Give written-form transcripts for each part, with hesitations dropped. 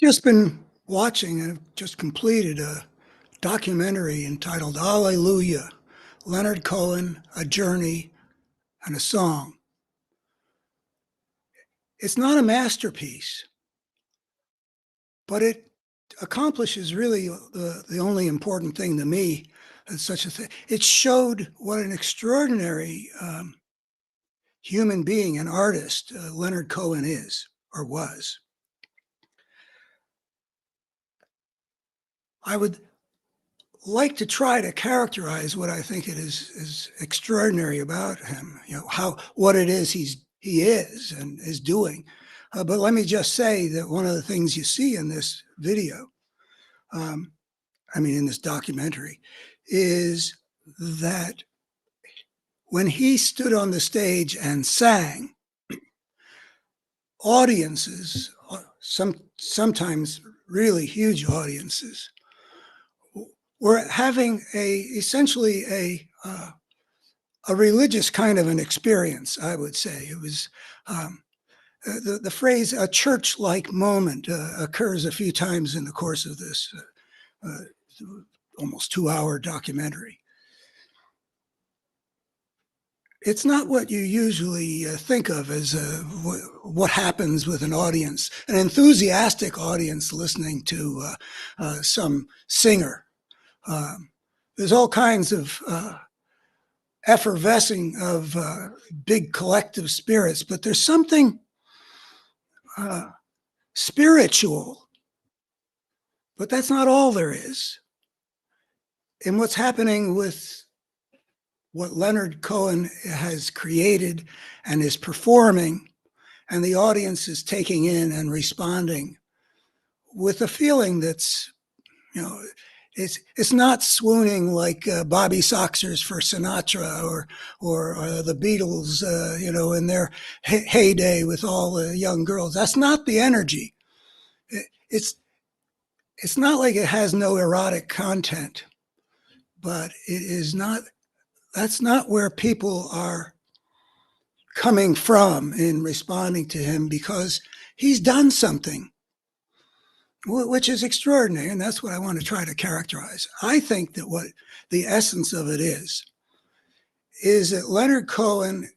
Just been watching and have just completed a documentary entitled Alleluia, Leonard Cohen, A Journey and a Song. It's not a masterpiece, but it accomplishes really the only important thing to me as such a thing. It showed what an extraordinary human being and artist Leonard Cohen is or was. I would like to try to characterize what I think it is extraordinary about him, what it is he is and is doing. But let me just say that one of the things you see in this video, um, in this documentary, is that when he stood on the stage and sang, audiences, sometimes really huge audiences, were having essentially a religious kind of an experience. I would say it was the phrase "a church-like moment" occurs a few times in the course of this almost 2-hour documentary. It's not what you usually think of as what happens with an audience, an enthusiastic audience listening to some singer. There's all kinds of effervescing of big collective spirits, but there's something spiritual, but that's not all there is. And what's happening with what Leonard Cohen has created and is performing, and the audience is taking in and responding with a feeling that's, it's not swooning like Bobby Soxer's for Sinatra or the Beatles, in their heyday with all the young girls. That's not the energy. It's not like it has no erotic content, but it is not. That's not where people are coming from in responding to him, because he's done something which is extraordinary, and that's what I want to try to characterize. I think that what the essence of it is that Leonard Cohen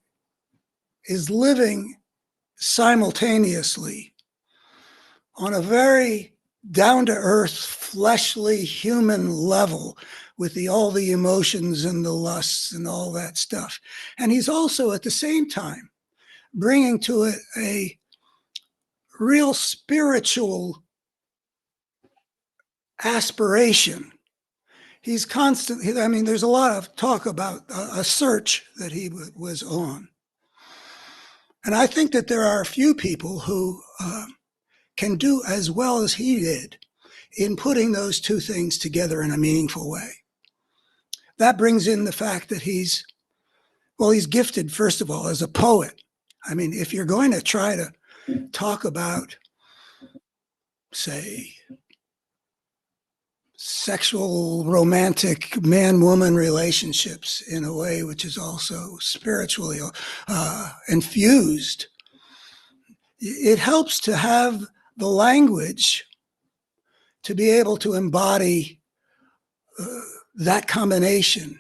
is living simultaneously on a very down-to-earth, fleshly, human level with all the emotions and the lusts and all that stuff. And he's also at the same time bringing to it a real spiritual aspiration. He's constantly, there's a lot of talk about a search that he was on. And I think that there are a few people who can do as well as he did in putting those two things together in a meaningful way. That brings in the fact that he's gifted, first of all, as a poet. If you're going to try to talk about, say, sexual, romantic man-woman relationships in a way which is also spiritually infused, it helps to have the language to be able to embody that combination.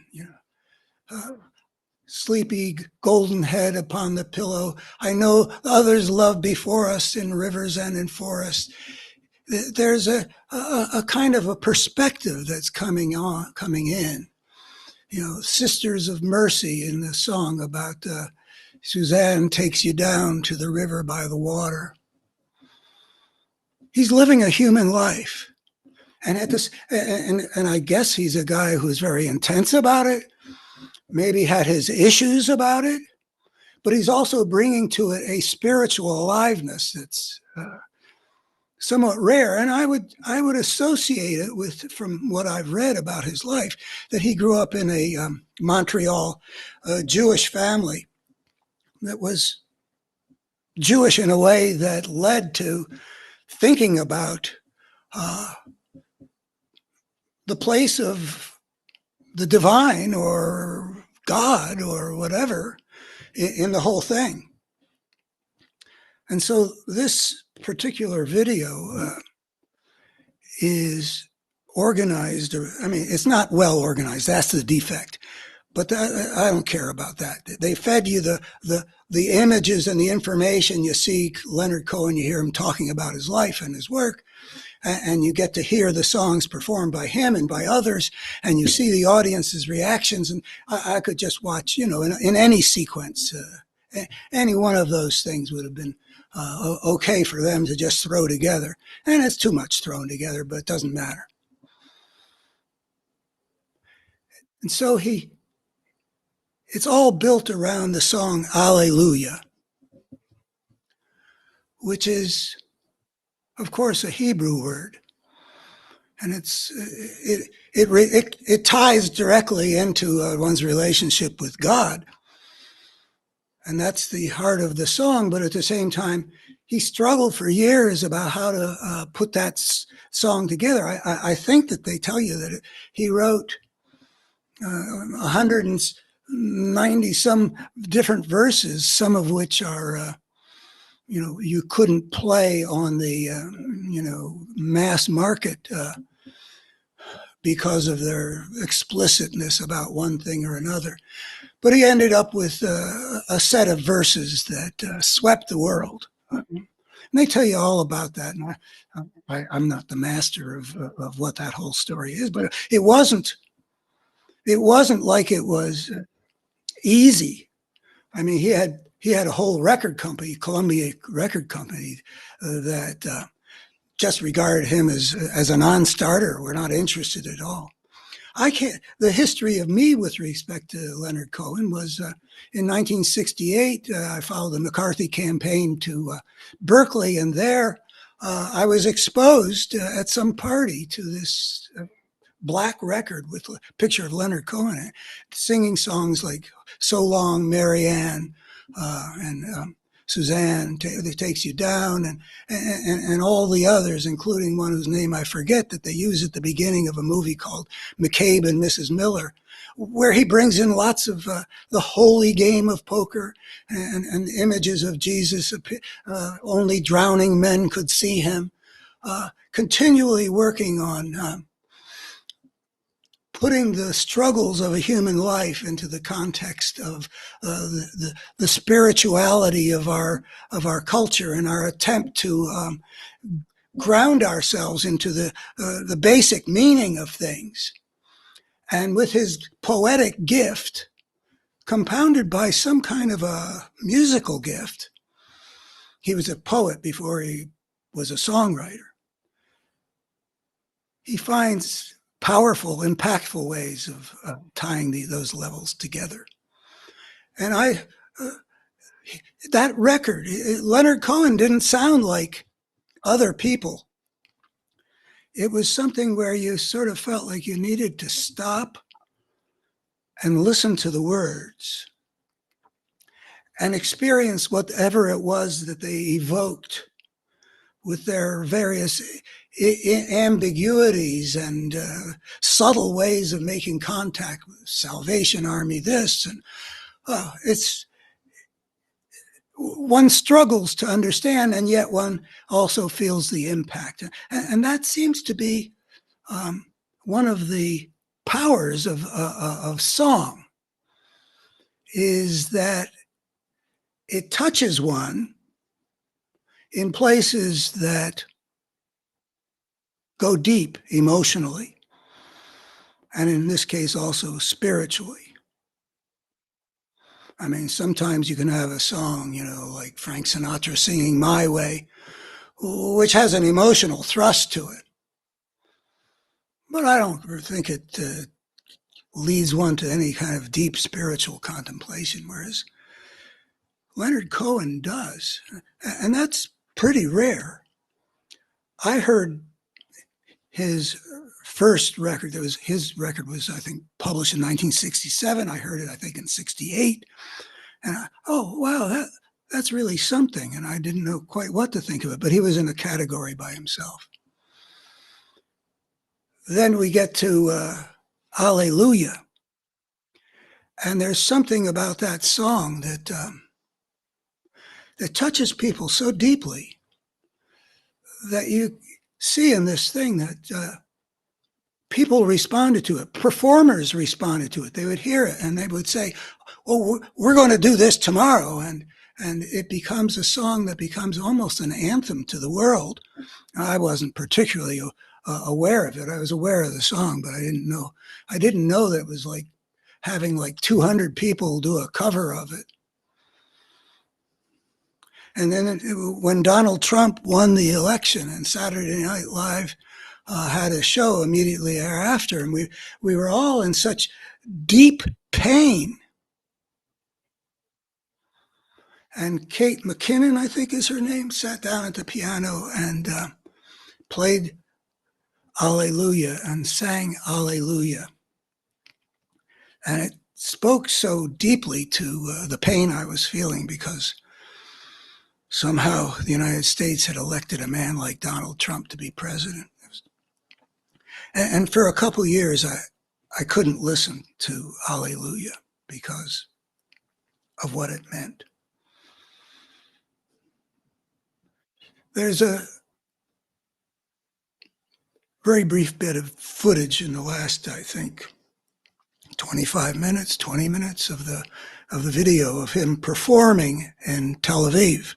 Sleepy golden head upon the pillow. I know others love before us in rivers and in forests. There's a kind of a perspective that's coming in. Sisters of Mercy in the song about Suzanne takes you down to the river by the water. He's living a human life. And and I guess he's a guy who's very intense about it, maybe had his issues about it, but he's also bringing to it a spiritual aliveness that's somewhat rare. And I would associate it with, from what I've read about his life, that he grew up in a Montreal Jewish family that was Jewish in a way that led to thinking about the place of the divine or God or whatever in the whole thing. And so this particular video is organized. I mean, it's not well organized. That's the defect. But I don't care about that. They fed you the images and the information. You see Leonard Cohen, you hear him talking about his life and his work, and you get to hear the songs performed by him and by others, and you see the audience's reactions. And I could just watch, in any sequence, any one of those things would have been okay for them to just throw together. And it's too much thrown together, but it doesn't matter. And so it's all built around the song Alleluia, which is, of course, a Hebrew word. And it ties directly into one's relationship with God. And that's the heart of the song. But at the same time, he struggled for years about how to put that song together. I think that they tell you that he wrote 190 some different verses, some of which are, you couldn't play on the, mass market because of their explicitness about one thing or another. But he ended up with a set of verses that swept the world. And they tell you all about that. And I'm not the master of what that whole story is, but it wasn't like it was easy. I mean, he had a whole record company, Columbia Record Company, that just regarded him as a non-starter. We're not interested at all. The history of me with respect to Leonard Cohen was in 1968, I followed the McCarthy campaign to Berkeley, and there I was exposed at some party to this black record with a picture of Leonard Cohen singing songs like So Long, Marianne, and Suzanne that Takes You Down, and all the others, including one whose name I forget, that they use at the beginning of a movie called McCabe and Mrs. Miller, where he brings in lots of the holy game of poker and images of Jesus. Only drowning men could see him, continually working on putting the struggles of a human life into the context of the spirituality of our culture and our attempt to ground ourselves into the basic meaning of things. And with his poetic gift, compounded by some kind of a musical gift, he was a poet before he was a songwriter. He finds powerful, impactful ways of tying those levels together. And that record, Leonard Cohen didn't sound like other people. It was something where you sort of felt like you needed to stop and listen to the words and experience whatever it was that they evoked with their various ambiguities and subtle ways of making contact with Salvation Army this. And one struggles to understand, and yet one also feels the impact. And that seems to be one of the powers of song, is that it touches one in places that go deep emotionally, and in this case also spiritually. I mean, sometimes you can have a song, like Frank Sinatra singing My Way, which has an emotional thrust to it. But I don't think it leads one to any kind of deep spiritual contemplation, whereas Leonard Cohen does. And that's pretty rare. I heard his first record, his record was, I think, published in 1967. I heard it, I think, in 68. And wow, that's really something. And I didn't know quite what to think of it, but he was in a category by himself. Then we get to Alleluia. And there's something about that song that touches people so deeply that see in this thing that people responded to it. Performers responded to it. They would hear it and they would say, "Oh, we're going to do this tomorrow," and it becomes a song that becomes almost an anthem to the world. I wasn't particularly aware of it. I was aware of the song, but I didn't know. I didn't know that it was like having like 200 people do a cover of it. And then when Donald Trump won the election, and Saturday Night Live had a show immediately thereafter, and we were all in such deep pain. And Kate McKinnon, I think is her name, sat down at the piano and played Alleluia and sang Alleluia. And it spoke so deeply to the pain I was feeling, because somehow the United States had elected a man like Donald Trump to be president. And for a couple of years, I couldn't listen to Alleluia because of what it meant. There's a very brief bit of footage in the last, I think, 25 minutes, 20 minutes of the video of him performing in Tel Aviv.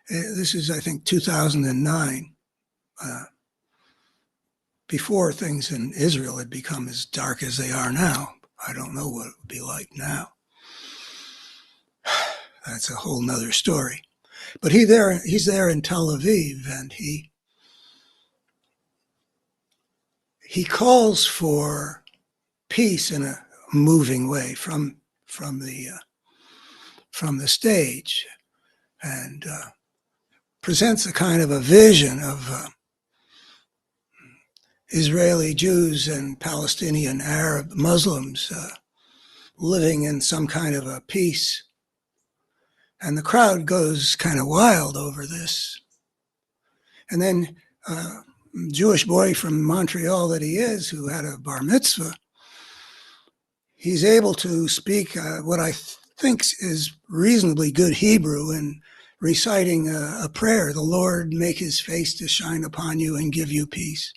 This is, I think, 2009, before things in Israel had become as dark as they are now. I don't know what it would be like now. That's a whole nother story. But he's there in Tel Aviv, and he calls for peace in a moving way from the stage, and presents a kind of a vision of Israeli Jews and Palestinian Arab Muslims living in some kind of a peace. And the crowd goes kind of wild over this. And then Jewish boy from Montreal that he is, who had a bar mitzvah, he's able to speak what I think is reasonably good Hebrew, and reciting a prayer, "The Lord make his face to shine upon you and give you peace."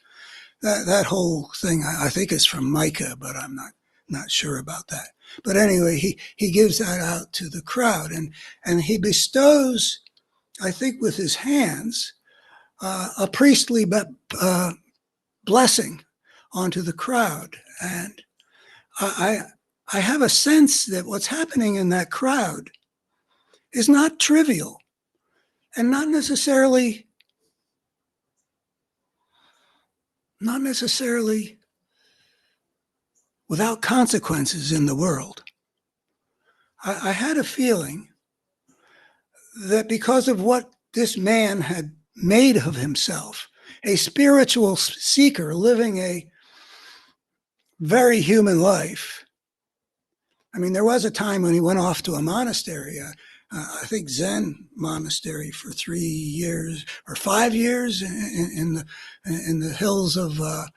That whole thing, I think, is from Micah, but I'm not sure about that. But anyway, he gives that out to the crowd, and he bestows, I think with his hands, a priestly blessing onto the crowd. And I have a sense that what's happening in that crowd is not trivial, and not necessarily without consequences in the world. I had a feeling that because of what this man had made of himself, a spiritual seeker living a very human life. I mean, there was a time when he went off to a monastery, I think Zen monastery, for 3 years or 5 years in the hills of the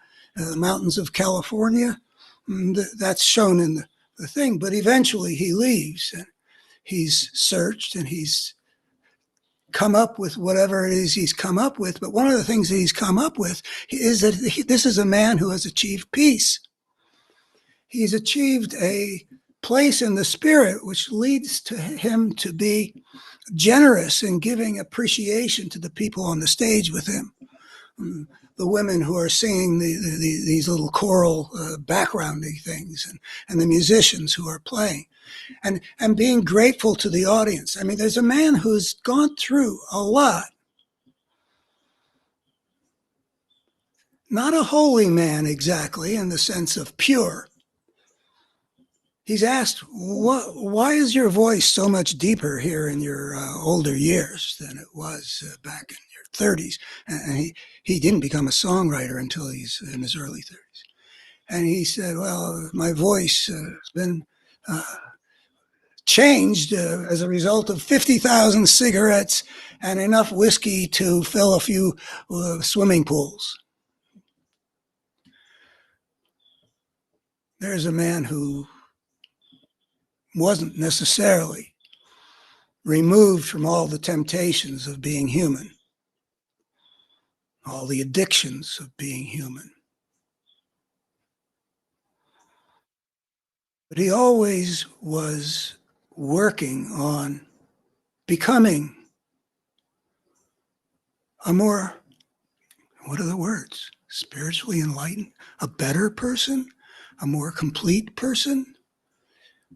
mountains of California. That's shown in the thing. But eventually he leaves, and he's searched, and he's come up with whatever it is he's come up with. But one of the things that he's come up with is that this is a man who has achieved peace. He's achieved a place in the spirit which leads to him to be generous in giving appreciation to the people on the stage with him. The women who are singing these little choral backgroundy things, and the musicians who are playing, and being grateful to the audience. I mean, there's a man who's gone through a lot. Not a holy man exactly in the sense of pure. He's asked, why is your voice so much deeper here in your older years than it was back in your 30s? And he didn't become a songwriter until he's in his early 30s. And he said, well, my voice has been changed as a result of 50,000 cigarettes and enough whiskey to fill a few swimming pools. There's a man who wasn't necessarily removed from all the temptations of being human. all the addictions of being human. But he always was working on becoming a more, what are the words? Spiritually enlightened, a better person, a more complete person.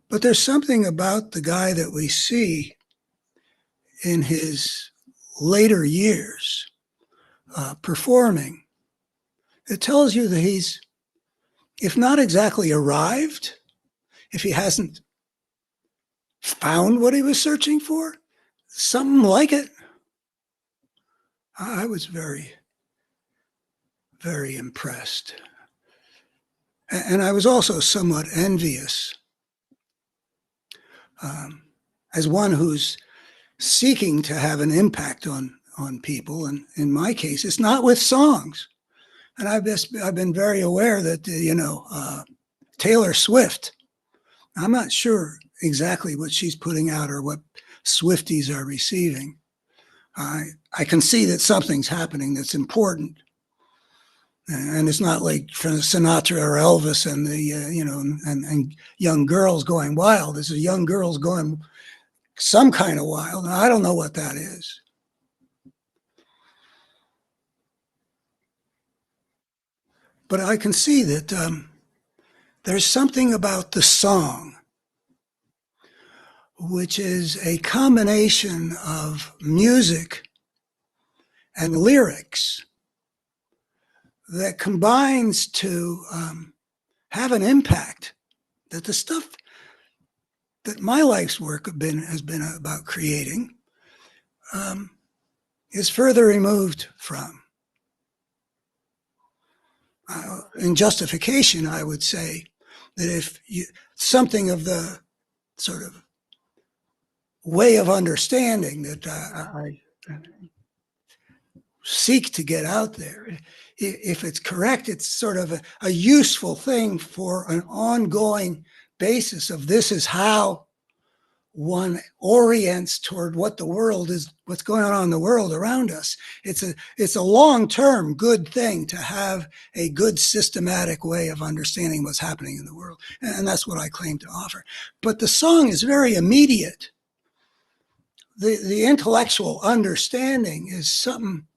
But there's something about the guy that we see in his later years performing. It tells you that he's, if not exactly arrived, if he hasn't found what he was searching for, something like it. I was very, very impressed. And I was also somewhat envious as one who's seeking to have an impact on people. And in my case, it's not with songs. And I've been very aware that, Taylor Swift, I'm not sure exactly what she's putting out or what Swifties are receiving. I can see that something's happening that's important. And it's not like Sinatra or Elvis and and young girls going wild. This is young girls going some kind of wild. And I don't know what that is. But I can see that there's something about the song, which is a combination of music and lyrics that combines to have an impact that the stuff that my life's work has been about creating is further removed from. In justification, I would say that if something of the sort of way of understanding that I seek to get out there, if it's correct, it's sort of a useful thing for an ongoing basis of this is how one orients toward what the world is, what's going on in the world around us. It's a long-term good thing to have a good systematic way of understanding what's happening in the world. And that's what I claim to offer. But the song is very immediate. The intellectual understanding is something,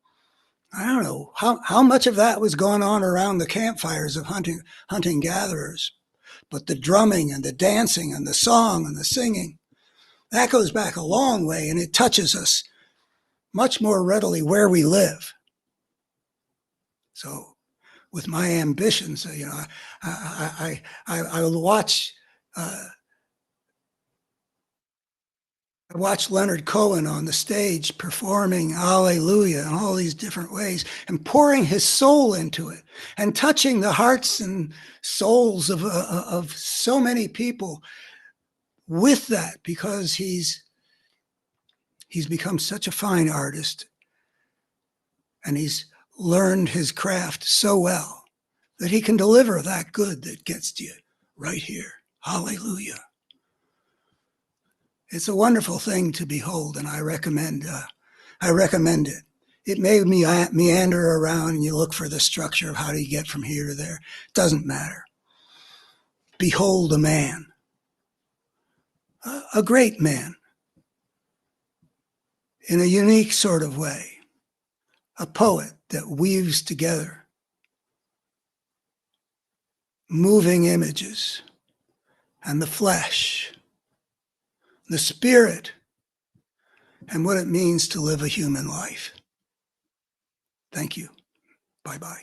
I don't know how much of that was going on around the campfires of hunting gatherers, but the drumming and the dancing and the song and the singing, that goes back a long way, and it touches us much more readily where we live. So with my ambitions, I will watch I watched Leonard Cohen on the stage performing Alleluia in all these different ways and pouring his soul into it and touching the hearts and souls of so many people with that, because he's become such a fine artist and he's learned his craft so well that he can deliver that good that gets to you right here. Hallelujah. It's a wonderful thing to behold, and I recommend it. It may meander around and you look for the structure of how do you get from here to there. It doesn't matter. Behold a man, a great man, in a unique sort of way, a poet that weaves together moving images and the flesh, the spirit, and what it means to live a human life. Thank you. Bye-bye.